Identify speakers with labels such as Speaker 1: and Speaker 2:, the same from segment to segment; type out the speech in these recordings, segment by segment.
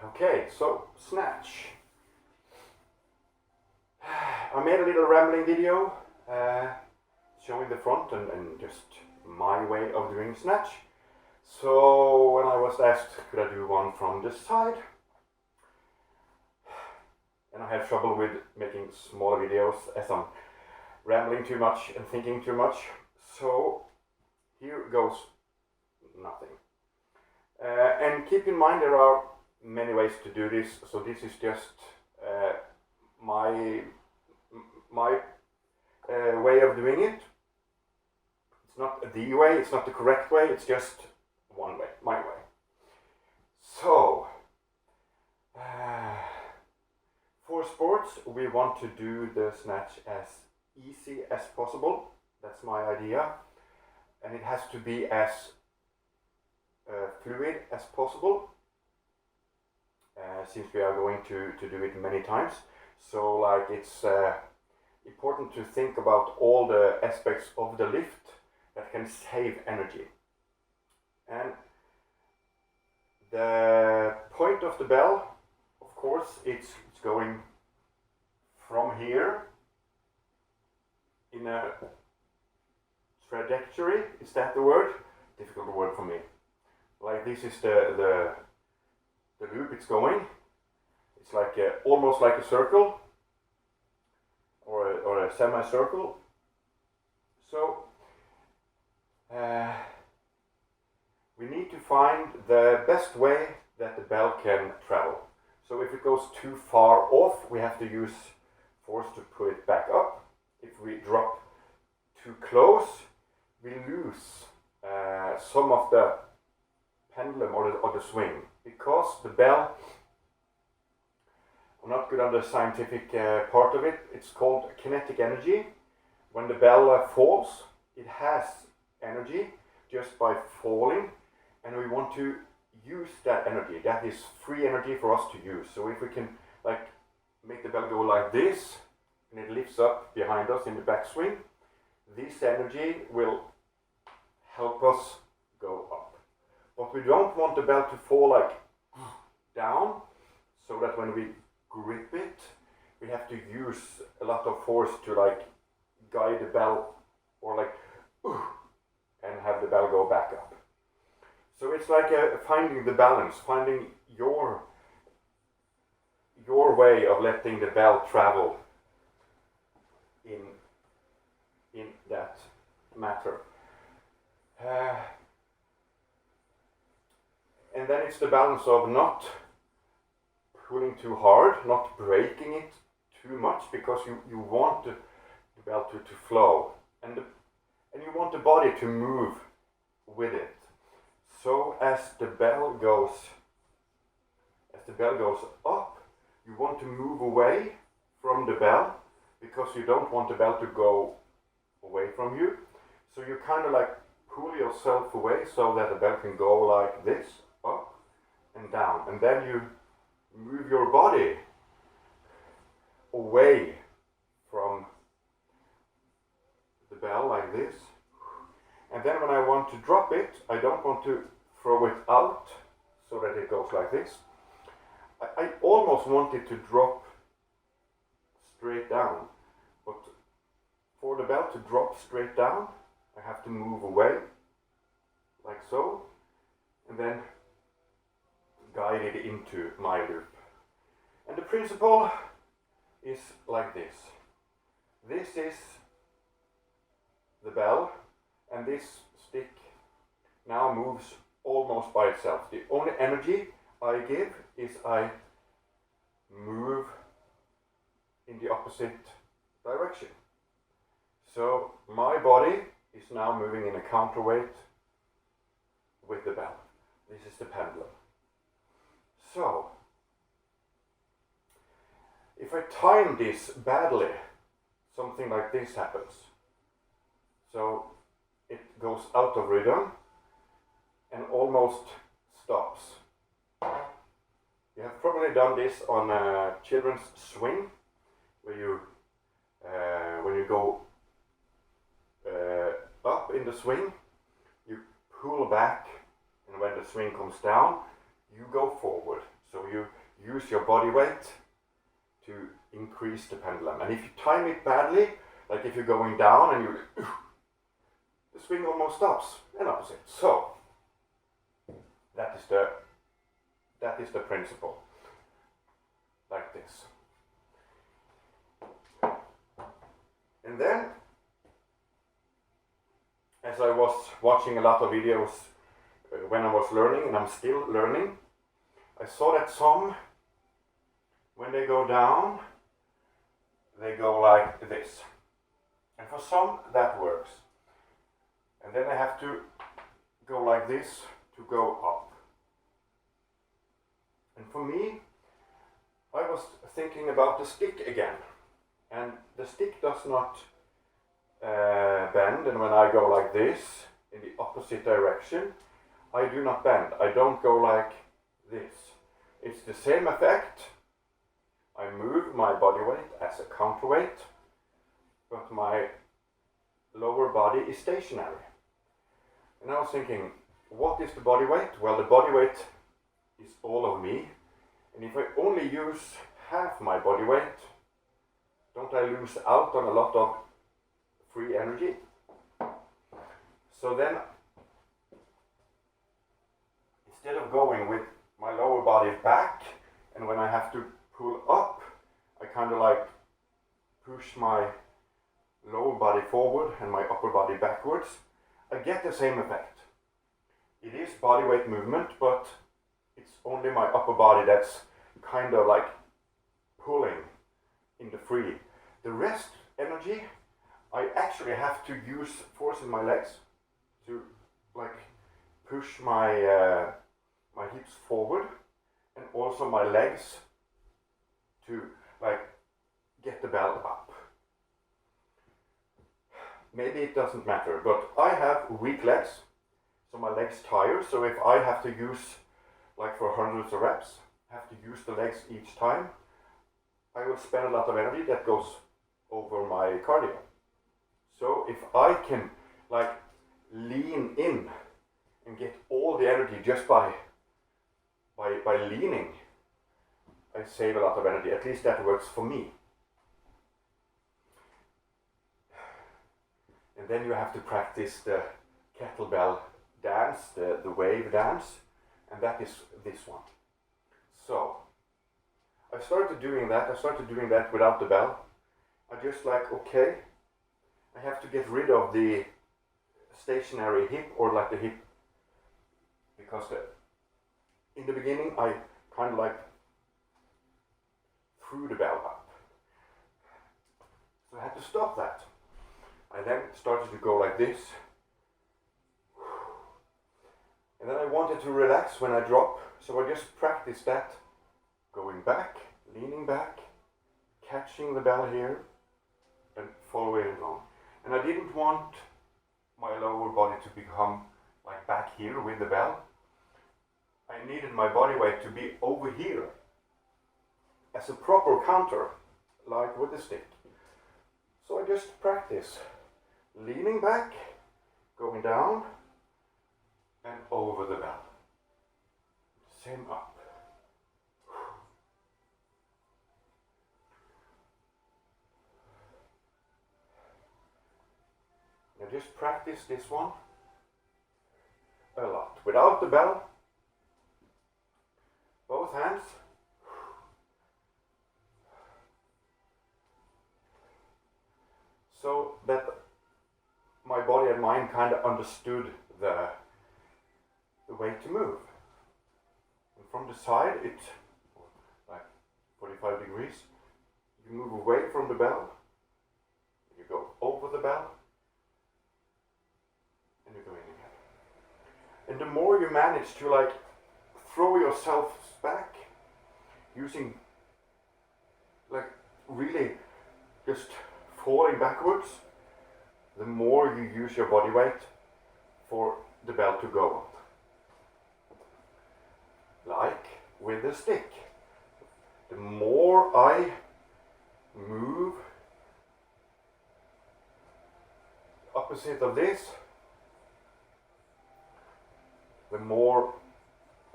Speaker 1: Okay, so snatch. I made a little rambling video showing the front and just my way of doing snatch. So when I was asked could I do one from this side, and I have trouble with making small videos as I'm rambling too much and thinking too much, so here goes nothing. And keep in mind there are many ways to do this, so this is just my way of doing it. It's not the way, it's not the correct way, it's just one way, my way. So, for sports we want to do the snatch as easy as possible, that's my idea, and it has to be as fluid as possible, since we are going to do it many times. So like it's important to think about all the aspects of the lift that can save energy. And the point of the bell, of course, it's going from here in a trajectory, is that the word? Difficult word for me. Like this is the loop it's going. It's like almost like a circle or a semicircle. So we need to find the best way that the bell can travel. So if it goes too far off, we have to use force to pull it back up. If we drop too close, we lose some of the pendulum or the swing, because the bell, I'm not good on the scientific part of it, it's called kinetic energy. When the bell falls, it has energy just by falling, and we want to use that energy. That is free energy for us to use. So if we can like make the bell go like this, and it lifts up behind us in the backswing, this energy will help us go up. But we don't want the bell to fall like down, so that when we grip it, we have to use a lot of force to like guide the bell, or like and have the bell go back up. So it's like finding the balance, finding your way of letting the bell travel in that matter. And then it's the balance of not pulling too hard, not breaking it too much, because you want the bell to flow, and you want the body to move with it. So as the bell goes up, you want to move away from the bell, because you don't want the bell to go away from you. So you kind of like pull yourself away so that the bell can go like this, up and down, and then you move your body away from the bell like this. And then when I want to drop it, I don't want to throw it out so that it goes like this. I almost want it to drop straight down, but for the bell to drop straight down, I have to move away like so, and then guide it into my loop. And the principle is like this. This is the bell, and this stick now moves almost by itself. The only energy I give is I move in the opposite direction. So my body is now moving in a counterweight with the bell. This is the pendulum. So if I time this badly, something like this happens. So it goes out of rhythm and almost stops. You have probably done this on a children's swing, where you, when you go up in the swing, you pull back, and when the swing comes down, you go forward. So you use your body weight to increase the pendulum. And if you time it badly, like if you're going down and the swing almost stops, and opposite. So that is the principle. Like this. And then, as I was watching a lot of videos when I was learning, and I'm still learning, I saw that some, when they go down, they go like this. And for some, that works. And then I have to go like this to go up. And for me, I was thinking about the stick again. And the stick does not bend, and when I go like this, in the opposite direction, I do not bend. I don't go like this. It's the same effect. I move my body weight as a counterweight, but my lower body is stationary. And I was thinking, what is the body weight? Well, the body weight is all of me, and if I only use half my body weight, don't I lose out on a lot of free energy? So then, instead of going with my lower body back, and when I have to pull up, I kind of like push my lower body forward and my upper body backwards, I get the same effect. It is body weight movement, but it's only my upper body that's kind of like pulling in the free. The rest energy, I actually have to use force in my legs to like push my my hips forward, and also my legs to like get the bell up. Maybe it doesn't matter, but I have weak legs, so my legs tire. So if I have to use, like for hundreds of reps, have to use the legs each time, I will spend a lot of energy that goes over my cardio. So if I can like lean in and get all the energy just by leaning, I save a lot of energy. At least that works for me. And then you have to practice the kettlebell dance, the wave dance, and that is this one. So I started doing that without the bell. I just like, okay, I have to get rid of the stationary hip, or like the hip, because in the beginning I kind of like threw the bell up. So I had to stop that. I then started to go like this. And then I wanted to relax when I drop, so I just practiced that. Going back, leaning back, catching the bell here, and following along. And I didn't want my lower body to become like back here with the bell. I needed my body weight to be over here as a proper counter, like with the stick. So I just practice leaning back, going down, and over the bell. Same up. Now just practice this one a lot. Without the bell, both hands. So that my body and mind kind of understood the way to move. And from the side, it's like 45 degrees. You move away from the bell, you go over the bell, and you're going again. And the more you manage to like throw yourself back, using like really just falling backwards, the more you use your body weight for the bell to go up. Like with the stick. The more I move opposite of this, the more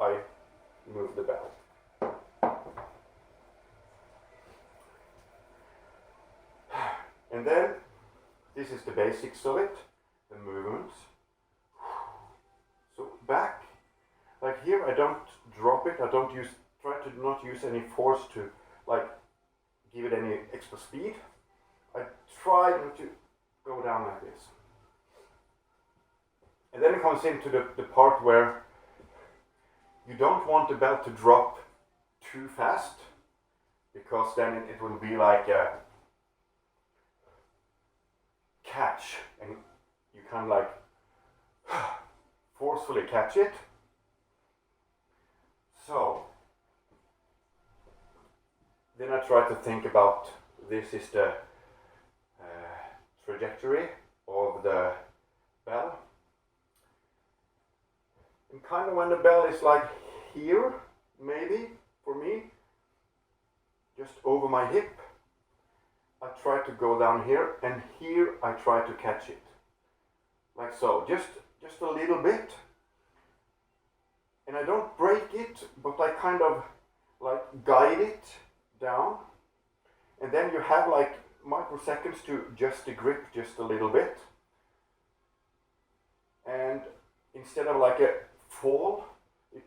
Speaker 1: I move the bell. And then, this is the basics of it, the movements. So back, like here I don't drop it, I don't try to not use any force to like give it any extra speed. I try not to go down like this. And then it comes into the part where you don't want the bell to drop too fast, because then it will be like a catch, and you kind of like forcefully catch it. So then I try to think about this is the trajectory of the bell, and kind of when the bell is like here, maybe for me, just over my hip, I try to go down here, and here I try to catch it, like so, just a little bit, and I don't break it, but I kind of like guide it down, and then you have like microseconds to adjust the grip just a little bit, and instead of like a fall, it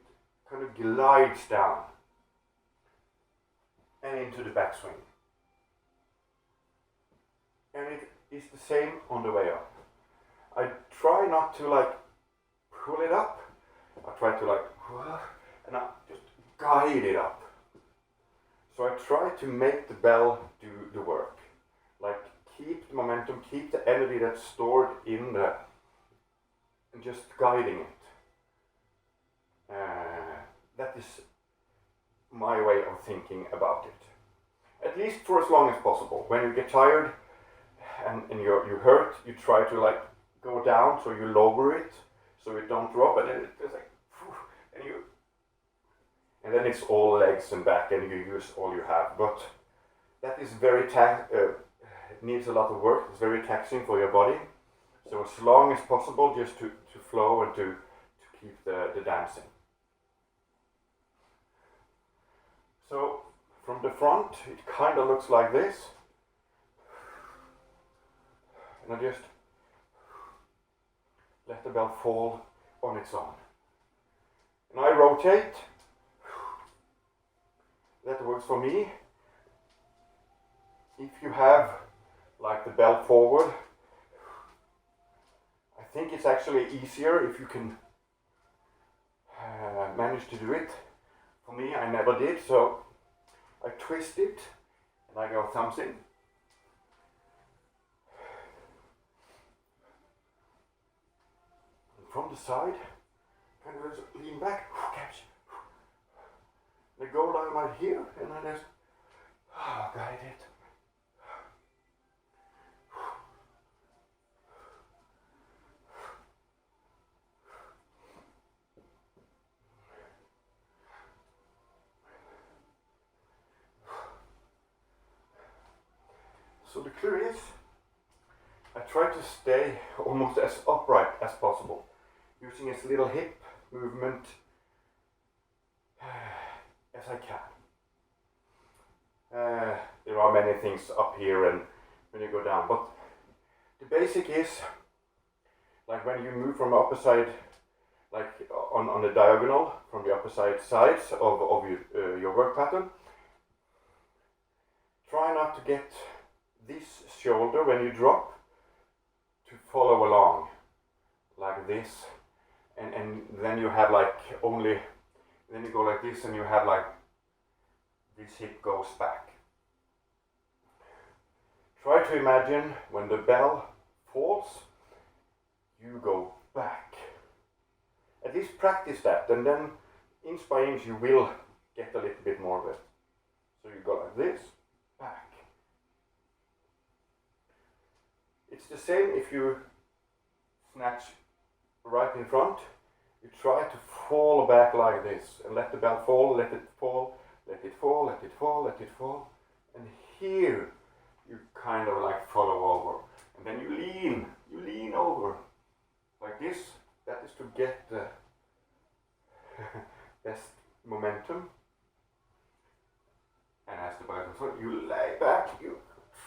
Speaker 1: kind of glides down and into the backswing. And it is the same on the way up. I try not to like pull it up, I try to like, and I just guide it up. So I try to make the bell do the work. Like keep the momentum, keep the energy that's stored in the, and just guiding it. That is my way of thinking about it. At least for as long as possible. When you get tired and you hurt, you try to like go down, so you lower it so it don't drop, and then it goes like, and then it's all legs and back, and you use all you have. But that is very it needs a lot of work. It's very taxing for your body. So as long as possible, just to flow and to keep the dancing. So from the front, it kind of looks like this. And I just let the bell fall on its own. And I rotate. That works for me. If you have like the bell forward, I think it's actually easier if you can manage to do it. For me, I never did, so I twist it and I go thumbs in. And from the side, kind of just lean back, catch. And I go down right here, and I just guide it. So the clue is, I try to stay almost as upright as possible, using as little hip movement as I can. There are many things up here and when you go down, but the basic is, like when you move from the upper side, like on the diagonal, from the upper sides of your work pattern, try not to get this shoulder when you drop to follow along like this, and then you have like only, then you go like this and you have like this hip goes back. Try to imagine when the bell falls, you go back. At least practice that, and then inch by inch you will get a little bit more of it. So you go like this, back. It's the same if you snatch right in front. You try to fall back like this and let the bell fall, let it fall, let it fall, let it fall, let it fall. And here you kind of like follow over. And then you lean over like this. That is to get the best momentum. And as the bell goes forward, you lay back, you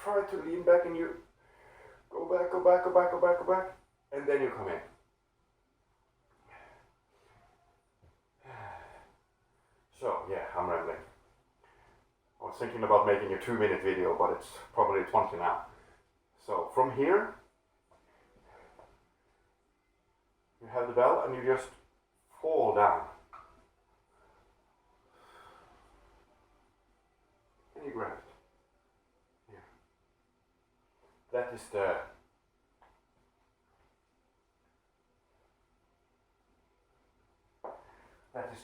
Speaker 1: try to lean back and you go back, go back, go back, go back, go back, and then you come in. So yeah, I'm rambling. I was thinking about making a 2-minute video, but it's probably 20 now. So from here, you have the bell and you just fall down. And you grab it. Here. That is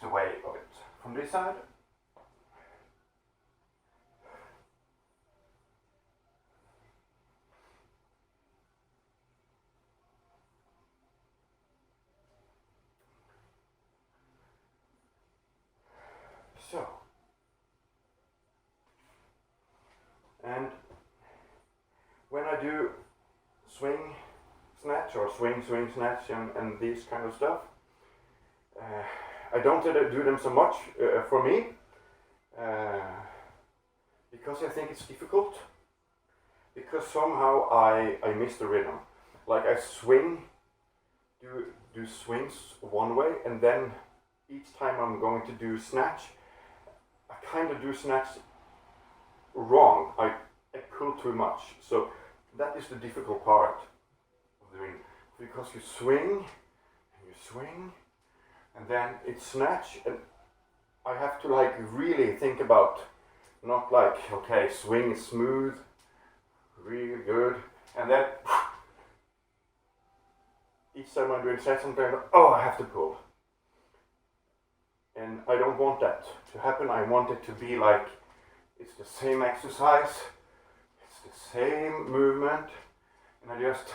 Speaker 1: the way of it. From this side, so, and when I do swing snatch or swing snatch and these kind of stuff, I don't do them so much for me because I think it's difficult, because somehow I miss the rhythm. Like I swing, do swings one way, and then each time I'm going to do snatch, I kind of do snatch wrong. I pull too much. So that is the difficult part of doing, because you swing and you swing, and then it's snatch, and I have to like really think about, not like, okay, swing is smooth, really good, and then each time I'm doing snatch, I'm going, oh, I have to pull. And I don't want that to happen. I want it to be like, it's the same exercise, it's the same movement, and I just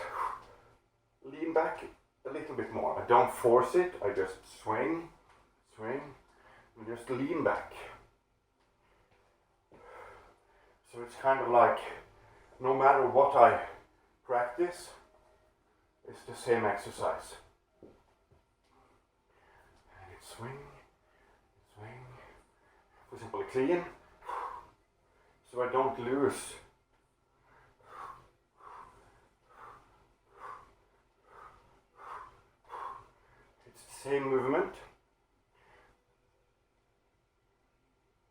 Speaker 1: lean back a little bit more. I don't force it, I just swing, and just lean back. So it's kind of like, no matter what I practice, it's the same exercise. And it's swing, for example, clean, so I don't lose. It's the same movement,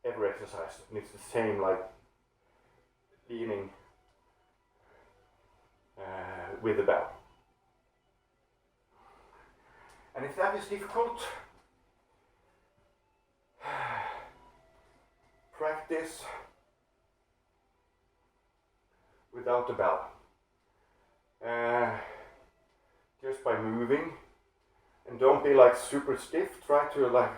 Speaker 1: every exercise, and it's the same, like leaning with the bell. And if that is difficult, practice without the bell. Just by moving, and don't be like super stiff. Try to like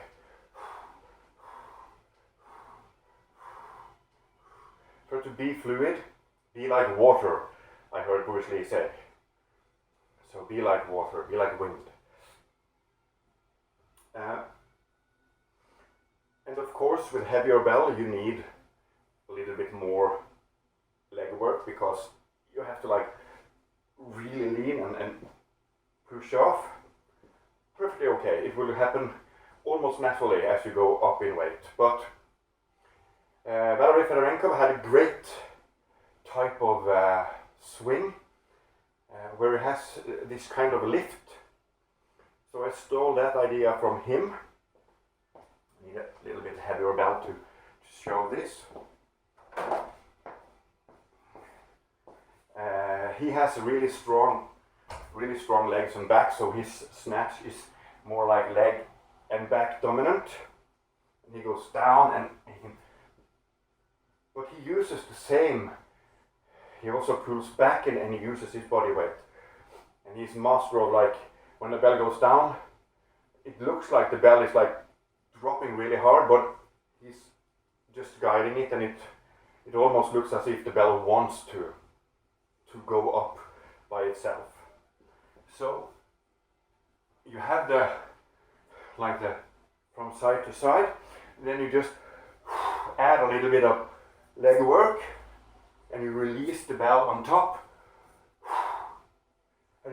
Speaker 1: be fluid, be like water. I heard Bruce Lee say. So be like water, be like wind. And of course, with heavier bell, you need a little bit more leg work, because you have to like really lean and push off. Perfectly okay. It will happen almost naturally as you go up in weight. But Valery Fedorenko had a great type of swing where he has this kind of lift. So I stole that idea from him. I need a little bit heavier belt to show this. He has really strong legs and back, so his snatch is more like leg and back dominant. And he goes down, and but he uses the same. He also pulls back and he uses his body weight. And he's master of, like, when the bell goes down, it looks like the bell is like dropping really hard, but he's just guiding it, and it almost looks as if the bell wants to go up by itself. So you have the from side to side, and then you just add a little bit of leg work, and you release the bell on top, and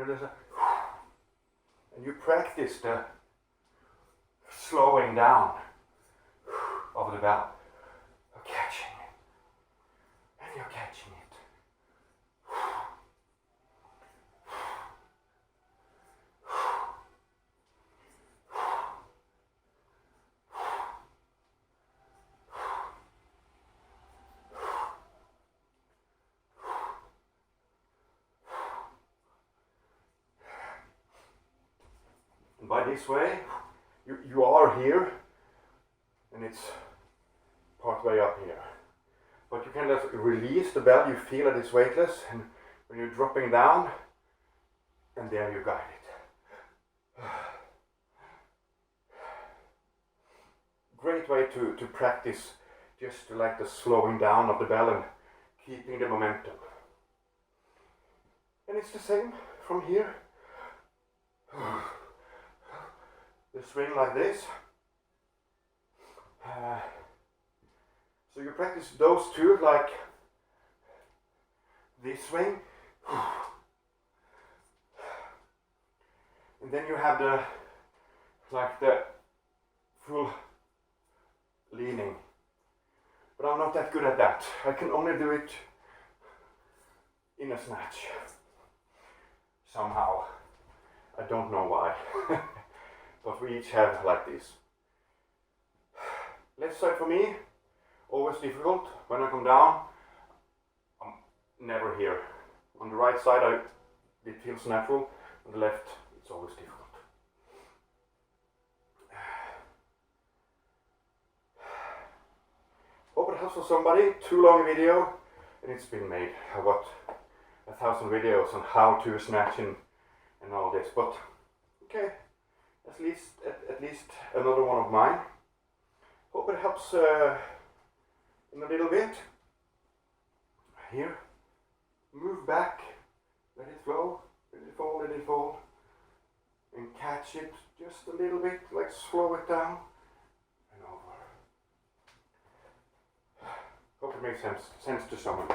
Speaker 1: you practice the slowing down. of the bell. You're catching it. And you're catching it. And by this way, you are here, and it's part way up here. But you can just release the bell, you feel that it's weightless, and when you're dropping down, and there you got it. Great way to practice just like the slowing down of the bell and keeping the momentum. And it's the same from here. The swing like this. So you practice those two like this swing. And then you have the full leaning. But I'm not that good at that. I can only do it in a snatch. Somehow. I don't know why. But we each have like this. Left side for me, always difficult. When I come down, I'm never here. On the right side, it feels natural. On the left, it's always difficult. Hope it helps for somebody. Too long a video, and it's been made. I've got 1,000 videos on how to snatch and all this. But okay, at least another one of mine. Hope it helps in a little bit. Here, move back, let it flow, let it fall, and catch it just a little bit, like slow it down, and over. Hope it makes sense to someone.